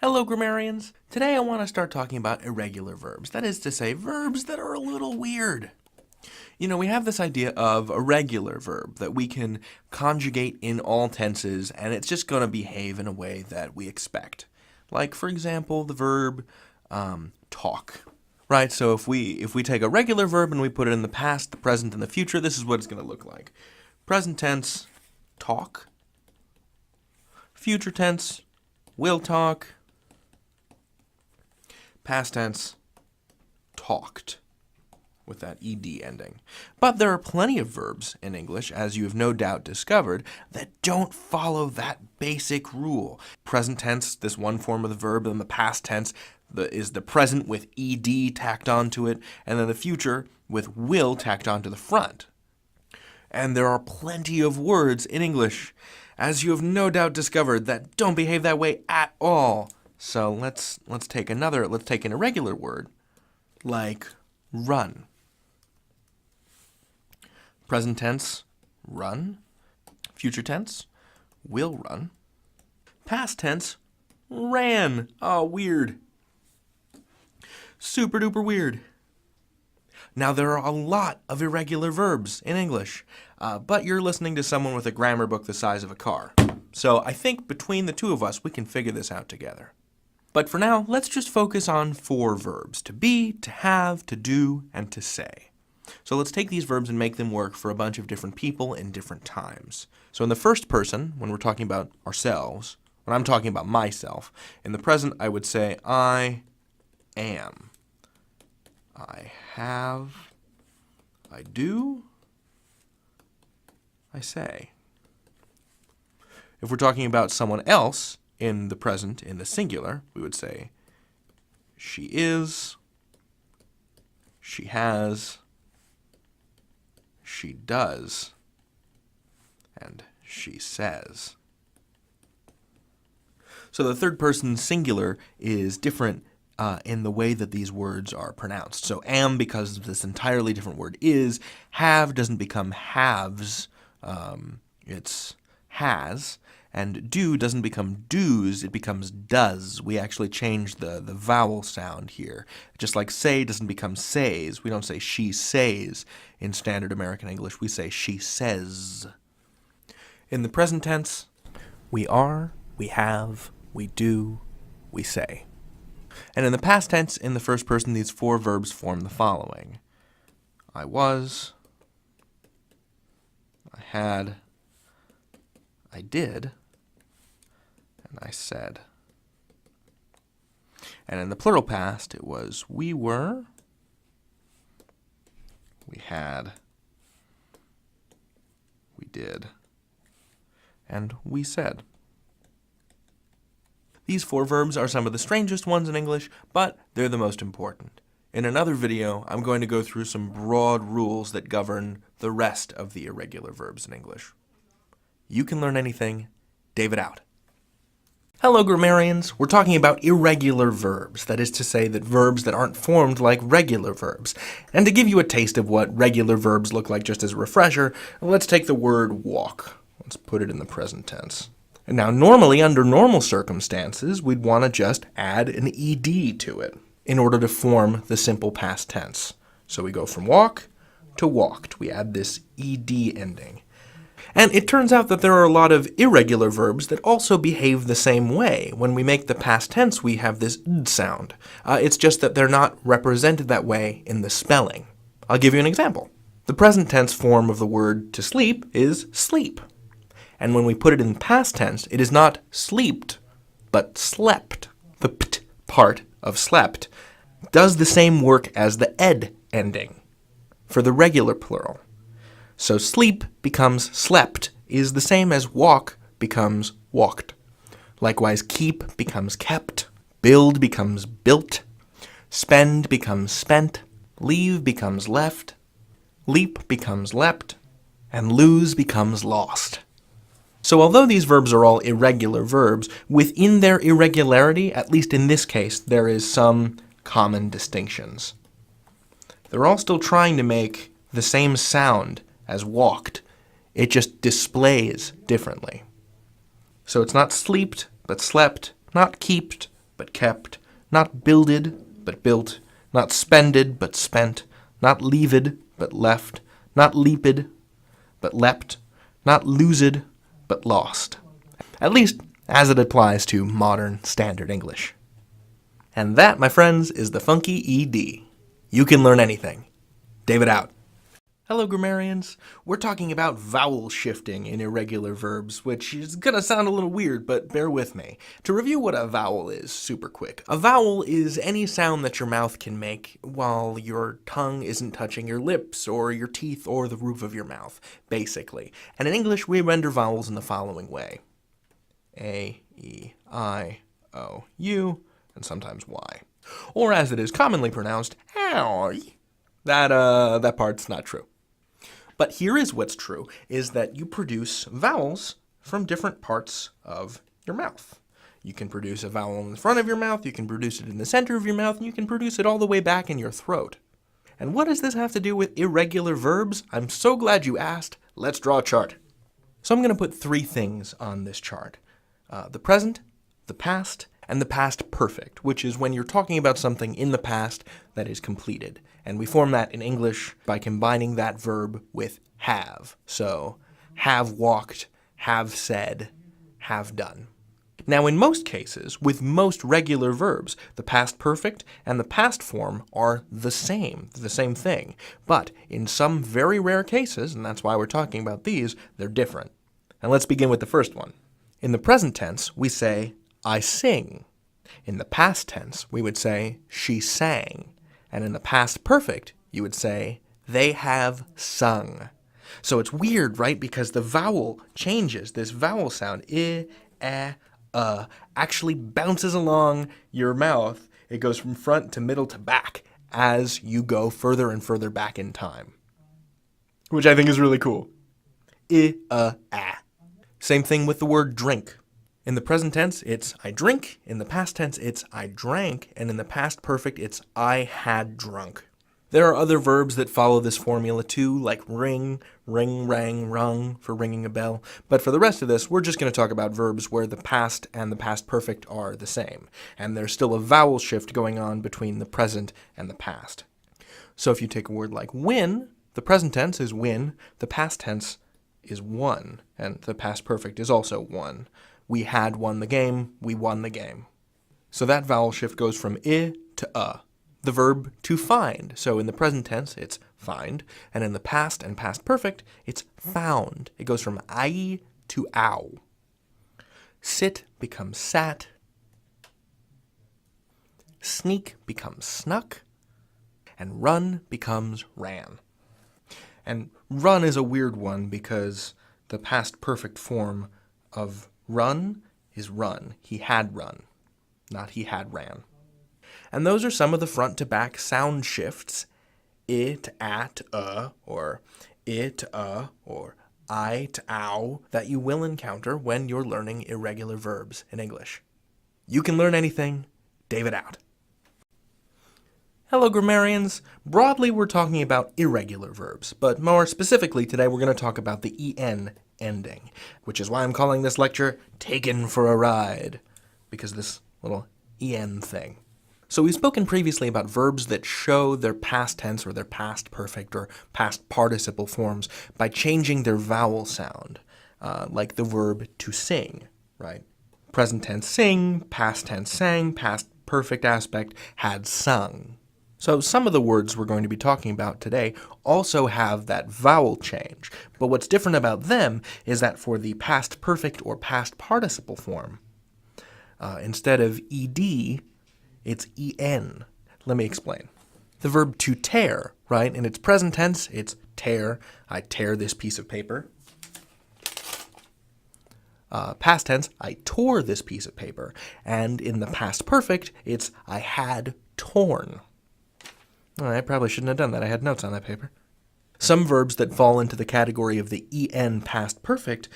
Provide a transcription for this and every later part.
Hello, grammarians! Today I want to start talking about irregular verbs. That is to say, verbs that are a little weird. You know, we have this idea of a regular verb that we can conjugate in all tenses, and it's just going to behave in a way that we expect. Like, for example, the verb talk. Right? So if we take a regular verb and we put it in the past, the present, and the future, this is what it's going to look like. Present tense, talk. Future tense, will talk. Past tense, talked, with that ed ending. But there are plenty of verbs in English, as you have no doubt discovered, that don't follow that basic rule. Present tense, this one form of the verb, and the past tense is the present with ed tacked onto it, and then the future with will tacked onto the front. And there are plenty of words in English, as you have no doubt discovered, that don't behave that way at all. So let's take an irregular word, like run. Present tense, run. Future tense, will run. Past tense, ran. Oh, weird. Super duper weird. Now, there are a lot of irregular verbs in English, but you're listening to someone with a grammar book the size of a car. So I think between the two of us, we can figure this out together. But for now, let's just focus on 4 verbs: to be, to have, to do, and to say. So let's take these verbs and make them work for a bunch of different people in different times. So in the first person, when we're talking about ourselves, when I'm talking about myself, in the present I would say I am. I have, I do, I say. If we're talking about someone else, in the present, in the singular, we would say she is, she has, she does, and she says. So the third person singular is different in the way that these words are pronounced. So am, because of this entirely different word, is. Have doesn't become haves, it's has. And do doesn't become does, it becomes does. We actually change the vowel sound here. Just like say doesn't become says. We don't say she says in standard American English. We say she says. In the present tense, we are, we have, we do, we say. And in the past tense, in the first person, these 4 verbs form the following: I was, I had, I did, and I said. And in the plural past, it was we were, we had, we did, and we said. These 4 verbs are some of the strangest ones in English, but they're the most important. In another video, I'm going to go through some broad rules that govern the rest of the irregular verbs in English. You can learn anything. David out. Hello, grammarians. We're talking about irregular verbs, that is to say that verbs that aren't formed like regular verbs. And to give you a taste of what regular verbs look like just as a refresher, let's take the word walk. Let's put it in the present tense. And now, normally, under normal circumstances, we'd want to just add an ed to it in order to form the simple past tense. So we go from walk to walked. We add this ed ending. And it turns out that there are a lot of irregular verbs that also behave the same way. When we make the past tense, we have this d sound. It's just that they're not represented that way in the spelling. I'll give you an example. The present tense form of the word to sleep is sleep. And when we put it in past tense, it is not sleeped, but slept. The pt part of slept does the same work as the ed ending for the regular plural. So sleep becomes slept is the same as walk becomes walked. Likewise, keep becomes kept, build becomes built, spend becomes spent, leave becomes left, leap becomes leapt, and lose becomes lost. So although these verbs are all irregular verbs, within their irregularity, at least in this case, there is some common distinctions. They're all still trying to make the same sound as walked. It just displays differently. So it's not sleeped, but slept, not keeped, but kept, not builded, but built, not spended, but spent, not leaved, but left, not leaped, but leapt, not losed, but lost. At least as it applies to modern standard English. And that, my friends, is the funky ED. You can learn anything. David out. Hello, grammarians. We're talking about vowel shifting in irregular verbs, which is going to sound a little weird, but bear with me. To review what a vowel is super quick. A vowel is any sound that your mouth can make while your tongue isn't touching your lips or your teeth or the roof of your mouth, basically. And in English, we render vowels in the following way. A, E, I, O, U, and sometimes Y. Or as it is commonly pronounced, ow. That part's not true. But here is what's true, is that you produce vowels from different parts of your mouth. You can produce a vowel in the front of your mouth, you can produce it in the center of your mouth, and you can produce it all the way back in your throat. And what does this have to do with irregular verbs? I'm so glad you asked. Let's draw a chart. So I'm going to put three things on this chart. The present, the past, and the past perfect, which is when you're talking about something in the past that is completed. And we form that in English by combining that verb with have. So, have walked, have said, have done. Now, in most cases, with most regular verbs, the past perfect and the past form are the same thing. But in some very rare cases, and that's why we're talking about these, they're different. And let's begin with the first one. In the present tense, we say, I sing. In the past tense, we would say, she sang. And in the past perfect, you would say, they have sung. So it's weird, right? Because the vowel changes. This vowel sound, actually bounces along your mouth. It goes from front to middle to back as you go further and further back in time. Which I think is really cool. Same thing with the word drink. In the present tense, it's I drink. In the past tense, it's I drank. And in the past perfect, it's I had drunk. There are other verbs that follow this formula too, like ring, rang, rung for ringing a bell. But for the rest of this, we're just going to talk about verbs where the past and the past perfect are the same. And there's still a vowel shift going on between the present and the past. So if you take a word like win, the present tense is win, the past tense is won, and the past perfect is also won. We had won the game, we won the game. So that vowel shift goes from I to the verb to find. So in the present tense, it's find, and in the past and past perfect, it's found. It goes from I to ow. Sit becomes sat. Sneak becomes snuck. And run becomes ran. And run is a weird one because the past perfect form of run is run. He had run, not he had ran. And those are some of the front to back sound shifts, it, at, or it, or I to ow, that you will encounter when you're learning irregular verbs in English. You can learn anything. David out. Hello, grammarians. Broadly, we're talking about irregular verbs, but more specifically today, we're going to talk about the en ending, which is why I'm calling this lecture Taken for a Ride, because this little en thing. So we've spoken previously about verbs that show their past tense or their past perfect or past participle forms by changing their vowel sound, like the verb to sing, right? Present tense sing, past tense sang, past perfect aspect had sung. So some of the words we're going to be talking about today also have that vowel change. But what's different about them is that for the past perfect or past participle form, instead of ed, it's en. Let me explain. The verb to tear, right? In its present tense, it's tear. I tear this piece of paper. Past tense, I tore this piece of paper. And in the past perfect, it's I had torn. I probably shouldn't have done that. I had notes on that paper. Some verbs that fall into the category of the en past perfect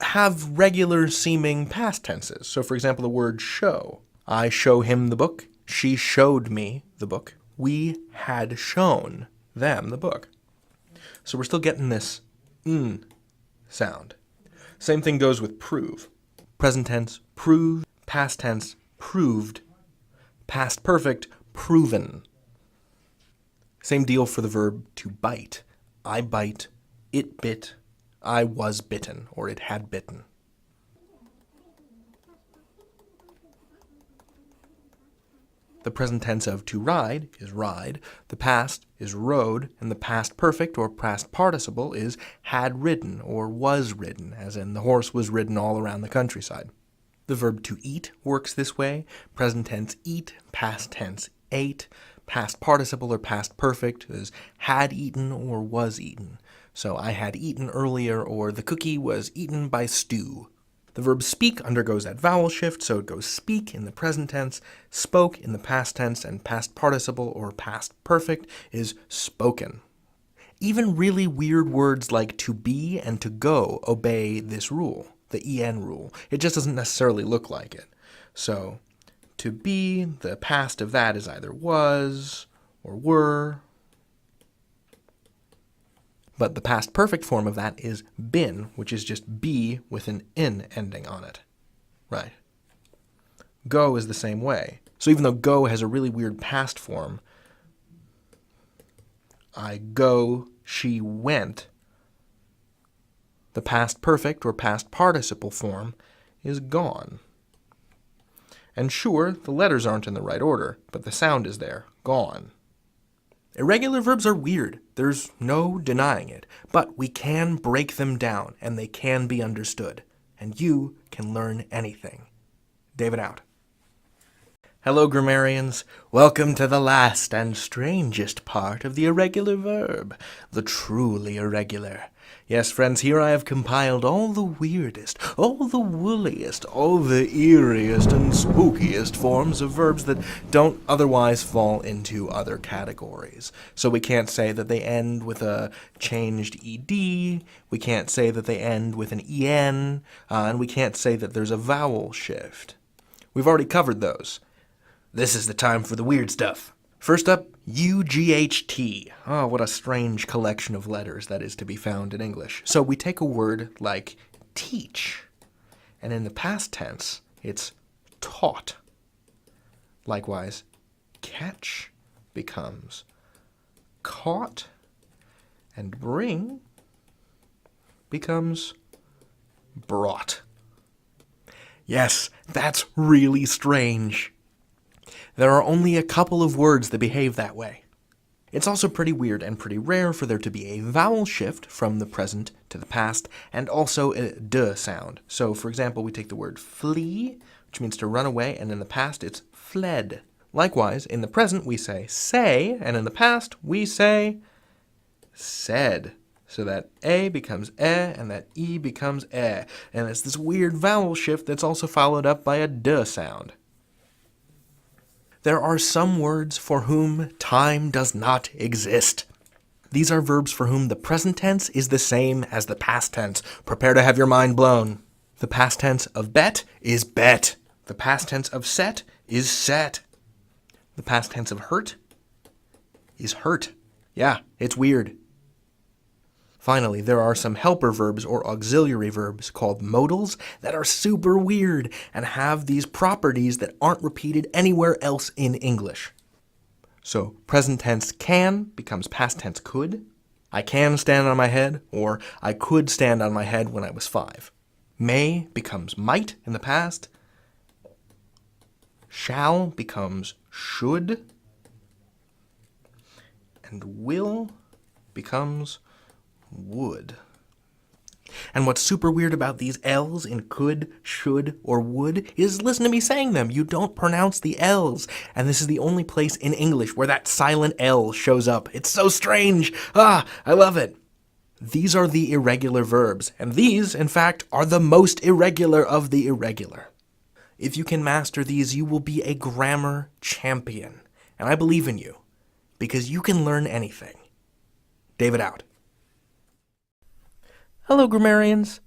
have regular seeming past tenses. So for example, the word show. I show him the book. She showed me the book. We had shown them the book. So we're still getting this n sound. Same thing goes with prove. Present tense, proved. Past tense, proved Past perfect, proven. Same deal for the verb to bite. I bite, it bit, I was bitten, or it had bitten. The present tense of to ride is ride, the past is rode, and the past perfect or past participle is had ridden or was ridden, as in the horse was ridden all around the countryside. The verb to eat works this way. Present tense eat, past tense ate, past participle or past perfect is had eaten or was eaten. So I had eaten earlier, or the cookie was eaten by Stu. The verb speak undergoes that vowel shift, so it goes speak in the present tense, spoke in the past tense, and past participle or past perfect is spoken. Even really weird words like to be and to go obey this rule, the en rule. It just doesn't necessarily look like it. So, to be, the past of that is either was or were. But the past perfect form of that is been, which is just be with an in ending on it. Right. Go is the same way. So even though go has a really weird past form, I go, she went, the past perfect or past participle form is gone. And sure, the letters aren't in the right order, but the sound is there, gone. Irregular verbs are weird. There's no denying it. But we can break them down, and they can be understood. And you can learn anything. David out. Hello, grammarians. Welcome to the last and strangest part of the irregular verb, the truly irregular. Yes, friends, here I have compiled all the weirdest, all the woolliest, all the eeriest and spookiest forms of verbs that don't otherwise fall into other categories. So we can't say that they end with a changed ed, we can't say that they end with an en, and we can't say that there's a vowel shift. We've already covered those. This is the time for the weird stuff. First up, UGHT. Oh, what a strange collection of letters that is to be found in English. So we take a word like teach, and in the past tense, it's taught. Likewise, catch becomes caught, and bring becomes brought. Yes, that's really strange. There are only a couple of words that behave that way. It's also pretty weird and pretty rare for there to be a vowel shift from the present to the past, and also a d sound. So, for example, we take the word flee, which means to run away, and in the past it's fled. Likewise, in the present we say, and in the past we say said. So that a becomes and that e becomes and it's this weird vowel shift that's also followed up by a d sound. There are some words for whom time does not exist. These are verbs for whom the present tense is the same as the past tense. Prepare to have your mind blown. The past tense of bet is bet. The past tense of set is set. The past tense of hurt is hurt. Yeah, it's weird. Finally, there are some helper verbs or auxiliary verbs called modals that are super weird and have these properties that aren't repeated anywhere else in English. So, present tense can becomes past tense could. I can stand on my head, or I could stand on my head when I was 5. May becomes might in the past. Shall becomes should. And will becomes would. And what's super weird about these L's in could, should, or would is listen to me saying them. You don't pronounce the L's. And this is the only place in English where that silent L shows up. It's so strange. I love it. These are the irregular verbs. And these, in fact, are the most irregular of the irregular. If you can master these, you will be a grammar champion. And I believe in you, because you can learn anything. David out. Hello, grammarians.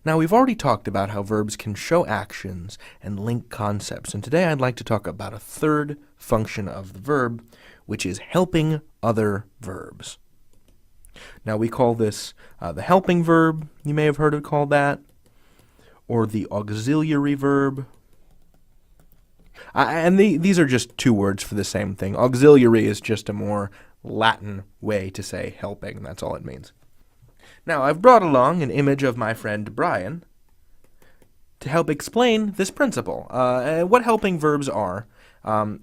Now, we've already talked about how verbs can show actions and link concepts, and today I'd like to talk about a third function of the verb, which is helping other verbs. Now, we call this the helping verb, you may have heard it called that, or the auxiliary verb. And these are just two words for the same thing. Auxiliary is just a more Latin way to say helping. That's all it means. Now, I've brought along an image of my friend Brian to help explain this principle. What helping verbs are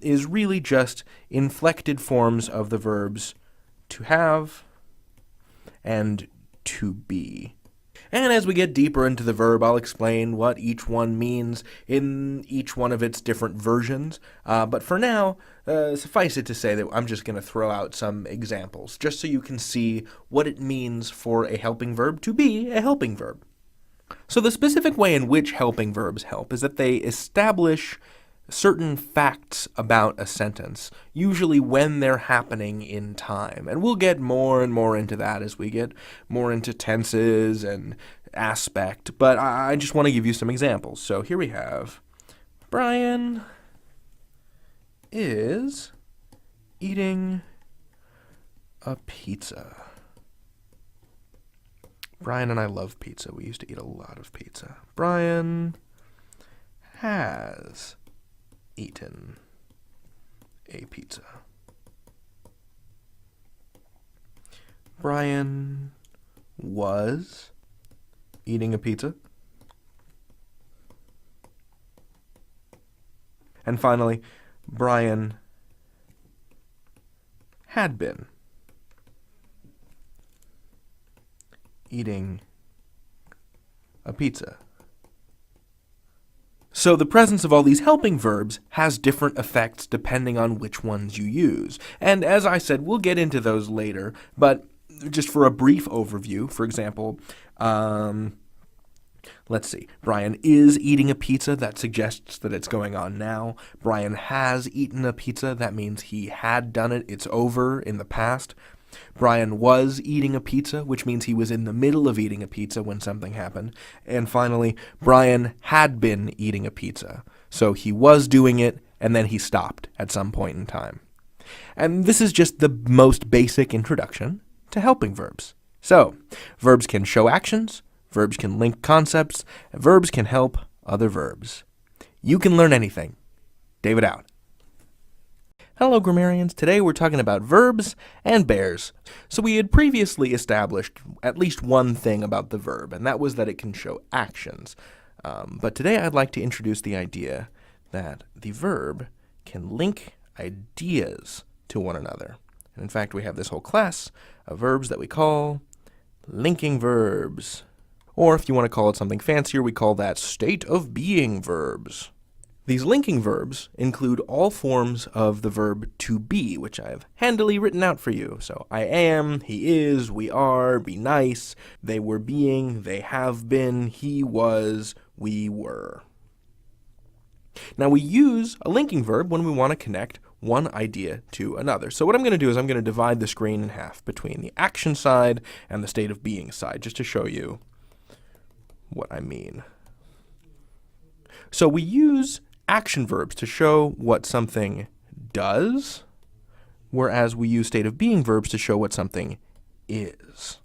is really just inflected forms of the verbs to have and to be. And as we get deeper into the verb, I'll explain what each one means in each one of its different versions. But for now, suffice it to say that I'm just going to throw out some examples, just so you can see what it means for a helping verb to be a helping verb. So the specific way in which helping verbs help is that they establish certain facts about a sentence, usually when they're happening in time. And we'll get more and more into that as we get more into tenses and aspect, but I just want to give you some examples. So here we have, Brian is eating a pizza. Brian and I love pizza. We used to eat a lot of pizza. Brian has eaten a pizza. Brian was eating a pizza. And finally, Brian had been eating a pizza. So the presence of all these helping verbs has different effects depending on which ones you use. And as I said, we'll get into those later, but just for a brief overview, for example, let's see, Brian is eating a pizza. That suggests that it's going on now. Brian has eaten a pizza. That means he had done it. It's over in the past. Brian was eating a pizza, which means he was in the middle of eating a pizza when something happened. And finally, Brian had been eating a pizza. So he was doing it, and then he stopped at some point in time. And this is just the most basic introduction to helping verbs. So, verbs can show actions, verbs can link concepts, and verbs can help other verbs. You can learn anything. David out. Hello, grammarians. Today we're talking about verbs and bears. So we had previously established at least one thing about the verb, and that was that it can show actions. But today I'd like to introduce the idea that the verb can link ideas to one another. And in fact, we have this whole class of verbs that we call linking verbs. Or if you want to call it something fancier, we call that state of being verbs. These linking verbs include all forms of the verb to be, which I've handily written out for you. So I am, he is, we are, be nice, they were being, they have been, he was, we were. Now we use a linking verb when we want to connect one idea to another. So what I'm going to do is I'm going to divide the screen in half between the action side and the state of being side, just to show you what I mean. So we use action verbs to show what something does, whereas we use state of being verbs to show what something is.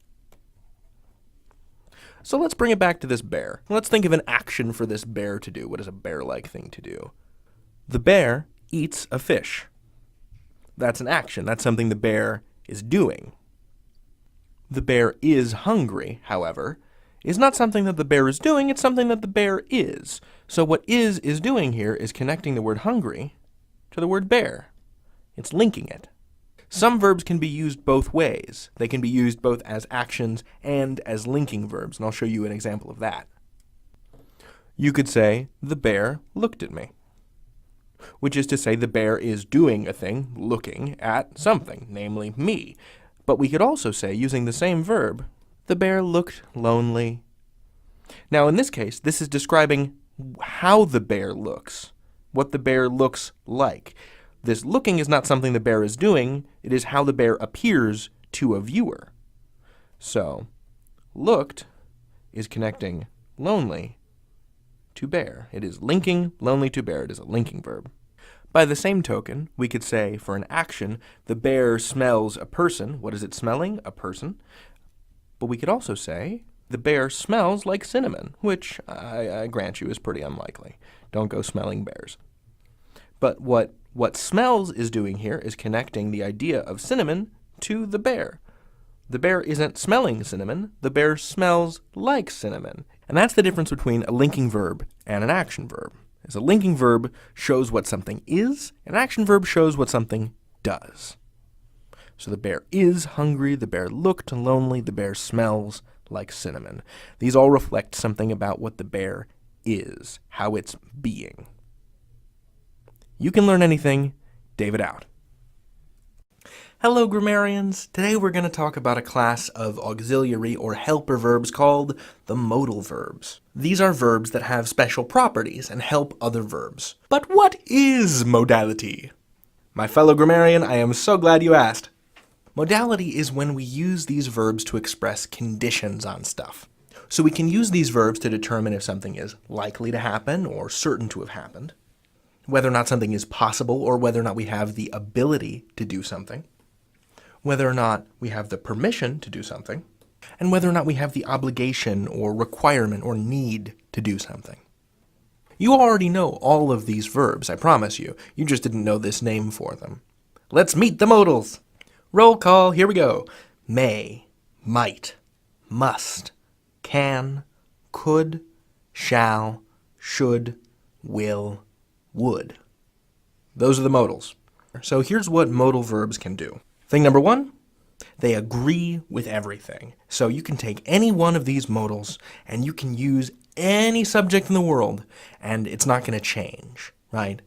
So let's bring it back to this bear. Let's think of an action for this bear to do. What is a bear-like thing to do? The bear eats a fish. That's an action. That's something the bear is doing. The bear is hungry, however, is not something that the bear is doing, it's something that the bear is. So what is doing here is connecting the word hungry to the word bear. It's linking it. Some verbs can be used both ways. They can be used both as actions and as linking verbs, and I'll show you an example of that. You could say, the bear looked at me, which is to say the bear is doing a thing, looking at something, namely me. But we could also say, using the same verb, the bear looked lonely. Now, in this case, this is describing how the bear looks, what the bear looks like. This looking is not something the bear is doing, it is how the bear appears to a viewer. So, looked is connecting lonely to bear. It is linking lonely to bear. It is a linking verb. By the same token, we could say, for an action, the bear smells a person. What is it smelling? A person. But we could also say, the bear smells like cinnamon, which I grant you is pretty unlikely. Don't go smelling bears. But what smells is doing here is connecting the idea of cinnamon to the bear. The bear isn't smelling cinnamon, the bear smells like cinnamon. And that's the difference between a linking verb and an action verb. Is a linking verb shows what something is, an action verb shows what something does. So the bear is hungry, the bear looked lonely, the bear smells like cinnamon. These all reflect something about what the bear is, how it's being. You can learn anything. David out. Hello, grammarians. Today we're going to talk about a class of auxiliary or helper verbs called the modal verbs. These are verbs that have special properties and help other verbs. But what is modality? My fellow grammarian, I am so glad you asked. Modality is when we use these verbs to express conditions on stuff. So we can use these verbs to determine if something is likely to happen or certain to have happened, whether or not something is possible or whether or not we have the ability to do something, whether or not we have the permission to do something, and whether or not we have the obligation or requirement or need to do something. You already know all of these verbs, I promise you. You just didn't know this name for them. Let's meet the modals. Roll call, here we go. May, might, must, can, could, shall, should, will, would. Those are the modals. So here's what modal verbs can do. Thing number one, they agree with everything. So you can take any one of these modals and you can use any subject in the world and it's not going to change, right?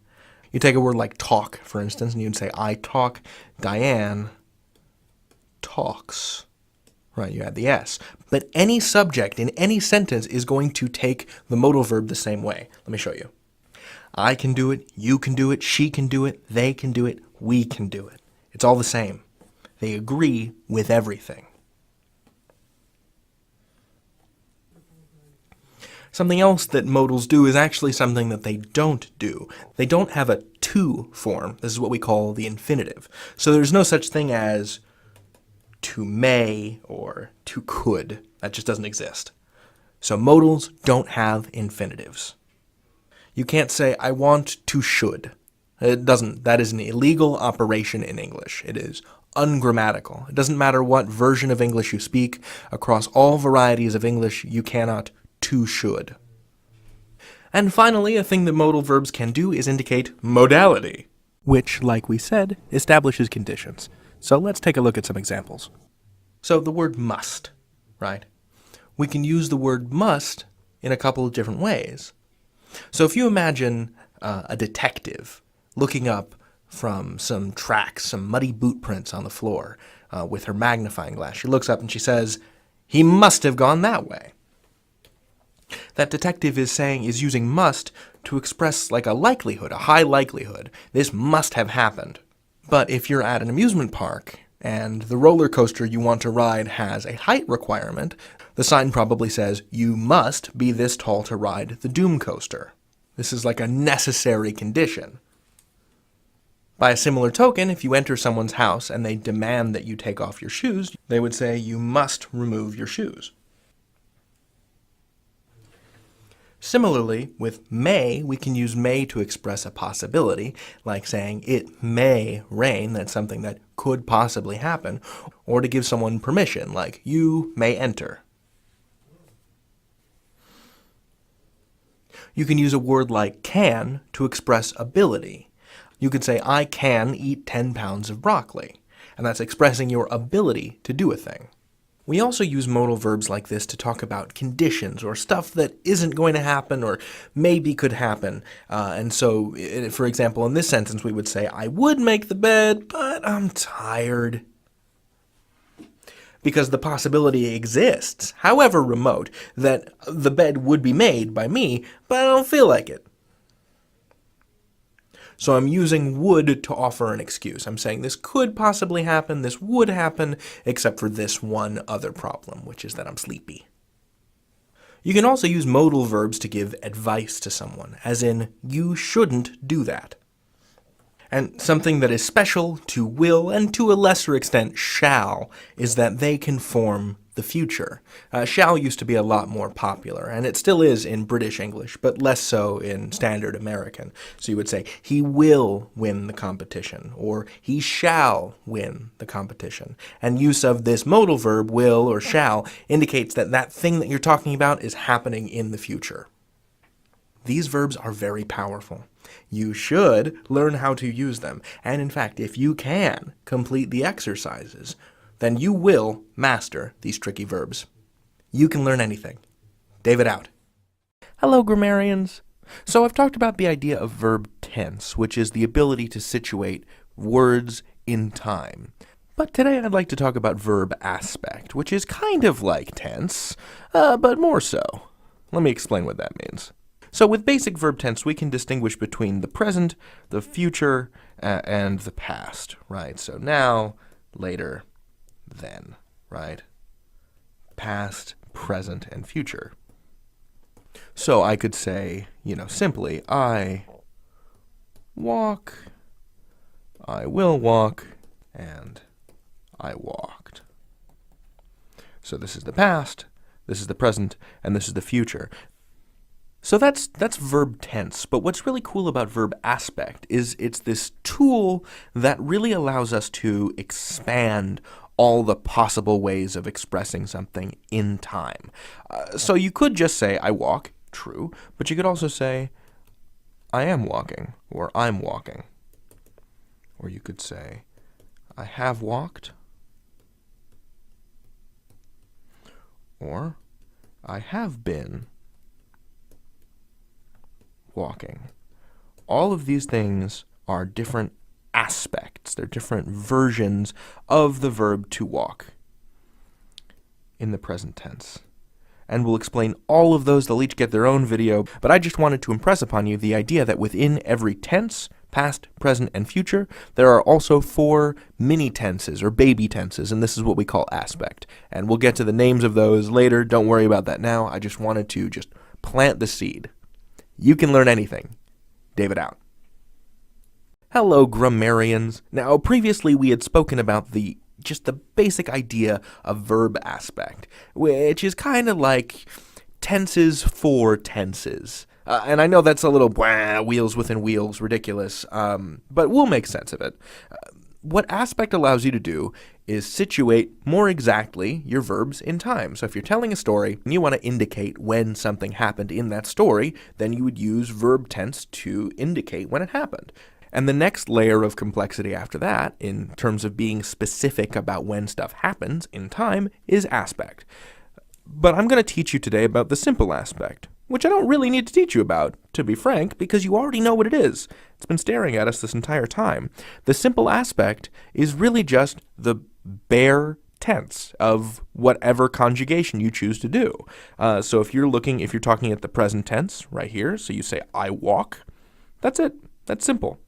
You take a word like talk, for instance, and you'd say, I talk, Diane talks. Right, you add the S. But any subject in any sentence is going to take the modal verb the same way. Let me show you. I can do it, you can do it, she can do it, they can do it, we can do it. It's all the same. They agree with everything. Something else that modals do is actually something that they don't do. They don't have a to form. This is what we call the infinitive. So there's no such thing as to may or to could. That just doesn't exist. So modals don't have infinitives. You can't say, I want to should. It doesn't. That is an illegal operation in English. It is ungrammatical. It doesn't matter what version of English you speak. Across all varieties of English, you cannot to should. And finally, a thing that modal verbs can do is indicate modality, which, like we said, establishes conditions. So let's take a look at some examples. So the word must, right? We can use the word must in a couple of different ways. So if you imagine a detective looking up from some tracks, some muddy boot prints on the floor with her magnifying glass, she looks up and she says, he must have gone that way. That detective is using must to express like a likelihood, a high likelihood. This must have happened. But if you're at an amusement park and the roller coaster you want to ride has a height requirement, the sign probably says, you must be this tall to ride the Doom coaster. This is like a necessary condition. By a similar token, if you enter someone's house and they demand that you take off your shoes, they would say, you must remove your shoes. Similarly, with may, we can use may to express a possibility, like saying it may rain, that's something that could possibly happen, or to give someone permission, like you may enter. You can use a word like can to express ability. You could say, I can eat 10 pounds of broccoli, and that's expressing your ability to do a thing. We also use modal verbs like this to talk about conditions or stuff that isn't going to happen or maybe could happen. And so, for example, in this sentence, we would say, I would make the bed, but I'm tired. Because the possibility exists, however remote, that the bed would be made by me, but I don't feel like it. So I'm using would to offer an excuse. I'm saying this could possibly happen, this would happen, except for this one other problem, which is that I'm sleepy. You can also use modal verbs to give advice to someone, as in, you shouldn't do that. And something that is special to will, and to a lesser extent shall, is that they can form the future. Shall used to be a lot more popular, and it still is in British English, but less so in Standard American. So you would say, he will win the competition, or he shall win the competition. And use of this modal verb, will or shall, indicates that that thing that you're talking about is happening in the future. These verbs are very powerful. You should learn how to use them, and in fact, if you can complete the exercises, then you will master these tricky verbs. You can learn anything. David out. Hello, grammarians. So I've talked about the idea of verb tense, which is the ability to situate words in time. But today I'd like to talk about verb aspect, which is kind of like tense, but more so. Let me explain what that means. So with basic verb tense, we can distinguish between the present, the future, and the past, right? So now, later, then, right? Past, present, and future. So I could say, simply, I walk, I will walk, and I walked. So this is the past, this is the present, and this is the future. So that's verb tense, but what's really cool about verb aspect is it's this tool that really allows us to expand all the possible ways of expressing something in time. So you could just say, I walk, true, but you could also say, I am walking, or I'm walking. Or you could say, I have walked, or I have been walking. All of these things are different aspects. They're different versions of the verb to walk in the present tense. And we'll explain all of those. They'll each get their own video, but I just wanted to impress upon you the idea that within every tense, past, present, and future, there are also 4 mini tenses or baby tenses, and this is what we call aspect. And we'll get to the names of those later. Don't worry about that now. I just wanted to plant the seed. You can learn anything. David out. Hello, grammarians. Now, previously we had spoken about the basic idea of verb aspect, which is kind of like tenses for tenses. And I know that's a little wheels within wheels, ridiculous, but we'll make sense of it. What aspect allows you to do is situate more exactly your verbs in time. So if you're telling a story and you want to indicate when something happened in that story, then you would use verb tense to indicate when it happened. And the next layer of complexity after that, in terms of being specific about when stuff happens in time, is aspect. But I'm going to teach you today about the simple aspect, which I don't really need to teach you about, to be frank, because you already know what it is. It's been staring at us this entire time. The simple aspect is really just the bare tense of whatever conjugation you choose to do. So if you're talking at the present tense right here, so you say I walk, that's it. That's simple.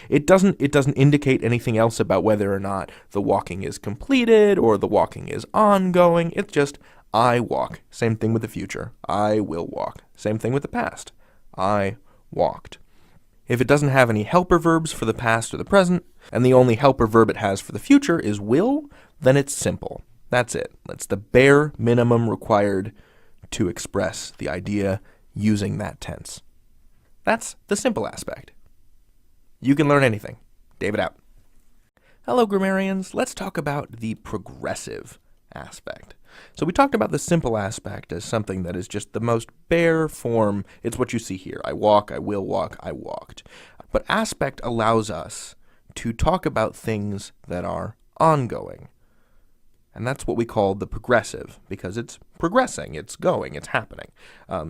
It doesn't indicate anything else about whether or not the walking is completed or the walking is ongoing. It's just I walk. Same thing with the future. I will walk. Same thing with the past. I walked. If it doesn't have any helper verbs for the past or the present, and the only helper verb it has for the future is will, then it's simple. That's it. That's the bare minimum required to express the idea using that tense. That's the simple aspect. You can learn anything. David out. Hello, grammarians. Let's talk about the progressive aspect. So we talked about the simple aspect as something that is just the most bare form. It's what you see here. I walk, I will walk, I walked. But aspect allows us to talk about things that are ongoing. And that's what we call the progressive, because it's progressing, it's going, it's happening.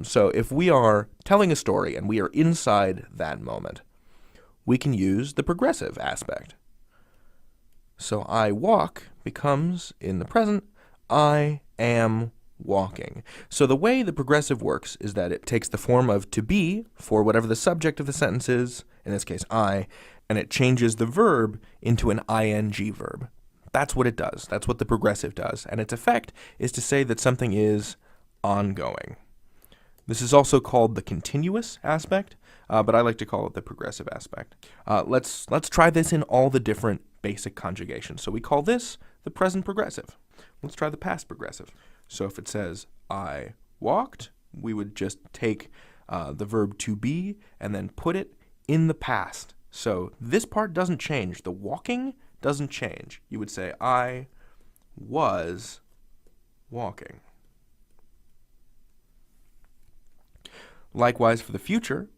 So if we are telling a story and we are inside that moment, we can use the progressive aspect. So I walk becomes, in the present, I am walking. So the way the progressive works is that it takes the form of to be for whatever the subject of the sentence is, in this case I, and it changes the verb into an ing verb. That's what it does. That's what the progressive does. And its effect is to say that something is ongoing. This is also called the continuous aspect, but I like to call it the progressive aspect. Let's try this in all the different basic conjugations. So we call this the present progressive. Let's try the past progressive. So if it says I walked, we would just take the verb to be and then put it in the past. So this part doesn't change. The walking doesn't change. You would say I was walking. Likewise for the future.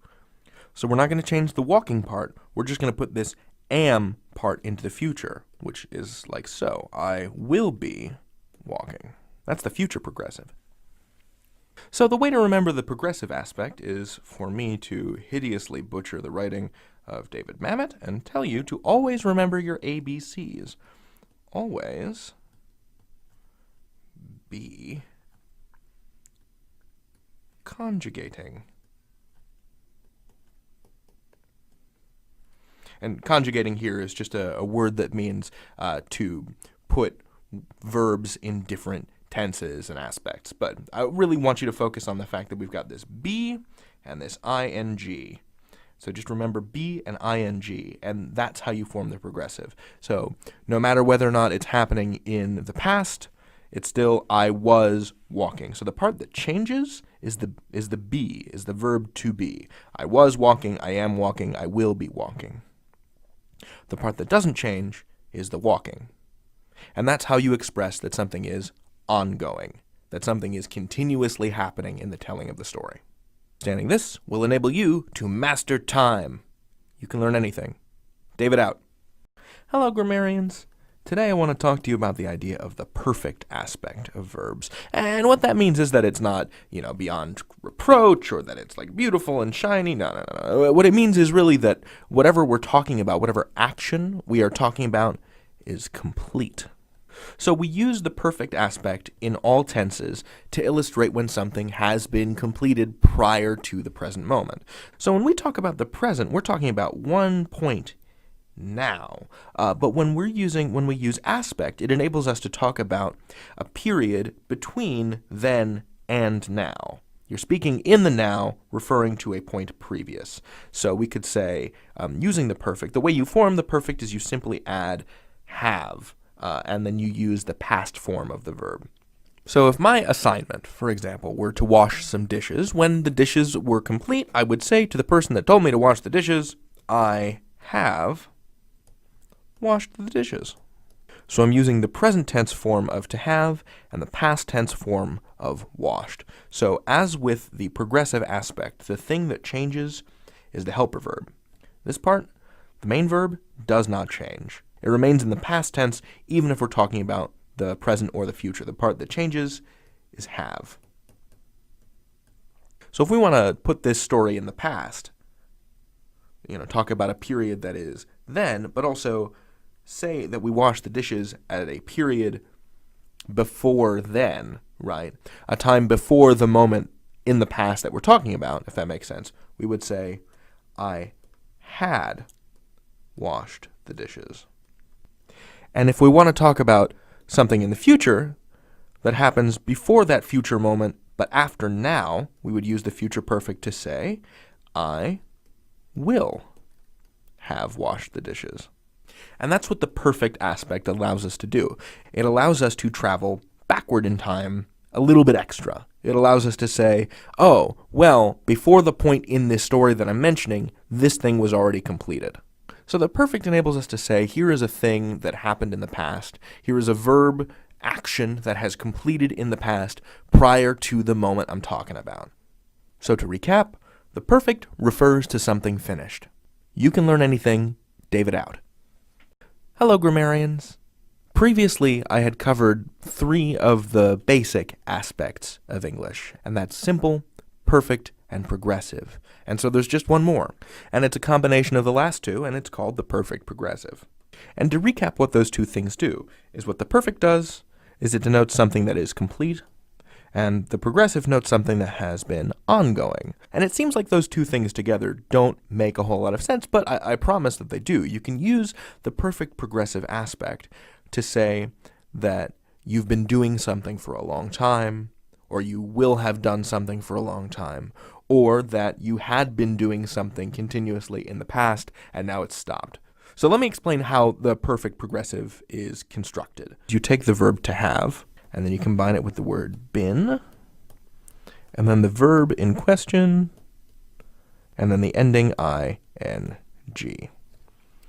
So we're not going to change the walking part. We're just going to put this am part into the future, which is like so. I will be walking. That's the future progressive. So the way to remember the progressive aspect is for me to hideously butcher the writing of David Mamet and tell you to always remember your ABCs. Always be conjugating. And conjugating here is just a word that means to put verbs in different tenses and aspects. But I really want you to focus on the fact that we've got this be and this ing. So just remember be and ing, and that's how you form the progressive. So no matter whether or not it's happening in the past, it's still I was walking. So the part that changes is the be, is the verb to be. I was walking, I am walking, I will be walking. The part that doesn't change is the walking. And that's how you express that something is ongoing, that something is continuously happening in the telling of the story. Understanding this will enable you to master time. You can learn anything. David out. Hello, grammarians. Today I want to talk to you about the idea of the perfect aspect of verbs. And what that means is that it's not, beyond reproach or that it's like beautiful and shiny. No. What it means is really that whatever we're talking about, whatever action we are talking about is complete. So we use the perfect aspect in all tenses to illustrate when something has been completed prior to the present moment. So when we talk about the present, we're talking about one point now. But when we use aspect, it enables us to talk about a period between then and now. You're speaking in the now, referring to a point previous. So we could say, using the perfect, the way you form the perfect is you simply add have, and then you use the past form of the verb. So if my assignment, for example, were to wash some dishes, when the dishes were complete, I would say to the person that told me to wash the dishes, I have washed the dishes. So I'm using the present tense form of to have and the past tense form of washed. So as with the progressive aspect, the thing that changes is the helper verb. This part, the main verb, does not change. It remains in the past tense even if we're talking about the present or the future. The part that changes is have. So if we want to put this story in the past, talk about a period that is then, but also say that we wash the dishes at a period before then, right? A time before the moment in the past that we're talking about, if that makes sense. We would say, I had washed the dishes. And if we want to talk about something in the future that happens before that future moment, but after now, we would use the future perfect to say, I will have washed the dishes. And that's what the perfect aspect allows us to do. It allows us to travel backward in time a little bit extra. It allows us to say, oh, well, before the point in this story that I'm mentioning, this thing was already completed. So the perfect enables us to say, here is a thing that happened in the past. Here is a verb action that has completed in the past prior to the moment I'm talking about. So to recap, the perfect refers to something finished. You can learn anything. David out. Hello, grammarians. Previously, I had covered 3 of the basic aspects of English, and that's simple, perfect, and progressive. And so there's just one more, and it's a combination of the last 2, and it's called the perfect progressive. And to recap what those 2 things do, is what the perfect does is it denotes something that is complete, and the progressive notes something that has been ongoing. And it seems like those 2 things together don't make a whole lot of sense, but I promise that they do. You can use the perfect progressive aspect to say that you've been doing something for a long time, or you will have done something for a long time, or that you had been doing something continuously in the past and now it's stopped. So let me explain how the perfect progressive is constructed. You take the verb to have, and then you combine it with the word been, and then the verb in question, and then the ending ing.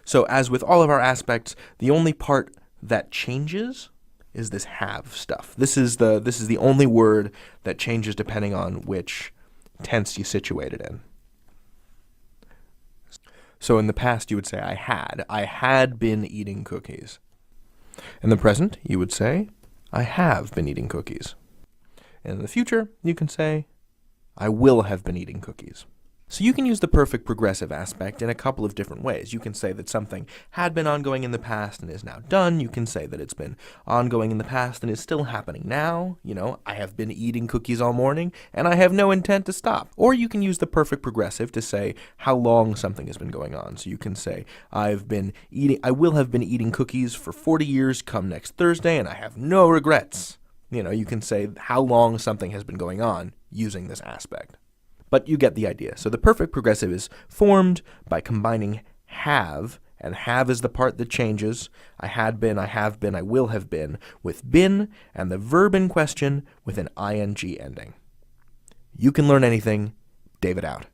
So as with all of our aspects, the only part that changes is this have stuff. This is the only word that changes depending on which tense you situate it in. So in the past you would say I had been eating cookies. In the present you would say I have been eating cookies. And in the future you can say I will have been eating cookies. So you can use the perfect progressive aspect in a couple of different ways. You can say that something had been ongoing in the past and is now done. You can say that it's been ongoing in the past and is still happening now. You know, I have been eating cookies all morning and I have no intent to stop. Or you can use the perfect progressive to say how long something has been going on. So you can say I will have been eating cookies for 40 years come next Thursday and I have no regrets. You know, you can say how long something has been going on using this aspect. But you get the idea. So the perfect progressive is formed by combining have, and have is the part that changes, I had been, I have been, I will have been, with been, and the verb in question with an ing ending. You can learn anything. David out.